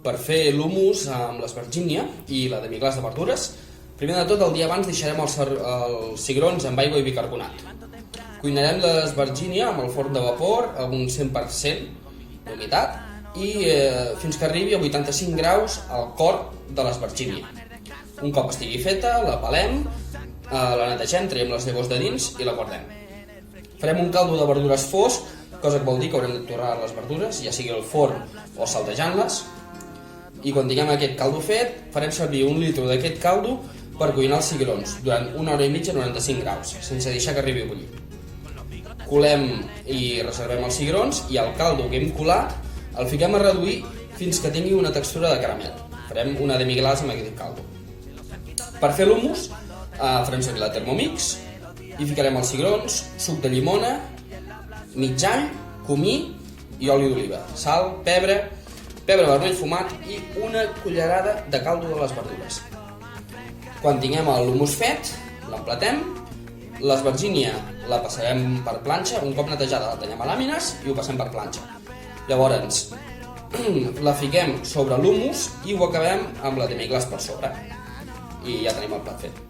Per fer l'humus amb l'espargínia i la demi-glaç de verdures, primer de tot, el dia abans deixarem els cigrons amb aigua i bicarbonat. Cuinarem l'espargínia amb el forn de vapor a un 100% d'humitat i fins que arribi a 85 graus al cor de l'espargínia. Un cop estigui feta, la pelem, la netegem, traiem les llavors de dins i la guardem. Farem un caldo de verdures fosc, cosa que vol dir que haurem de torrar les verdures, ja sigui al forn o saltejant-les. I quan tinguem aquest caldo fet, farem servir 1 litre d'aquest caldo per cuinar els cigrons durant 1 hora i mitja a 95 graus, sense deixar que arribi a bullir. Colem i reservem els cigrons i el caldo que hem colat el fiquem a reduir fins que tingui una textura de caramel. Farem una demi-glaç amb aquest caldo. Per fer l'humus farem servir la Thermomix i ficarem els cigrons, suc de llimona, mig all, comí i oli d'oliva, sal, pebre vermell fumat i una cullerada de caldo de les verdures. Quan tinguem l'humus fet, l'emplatem, l'espargínia la passarem per planxa, un cop netejada la tallem a làmines i ho passem per planxa. Llavors la fiquem sobre l'humus i ho acabem amb la demi-glaç per sobre i ja tenim el plat fet.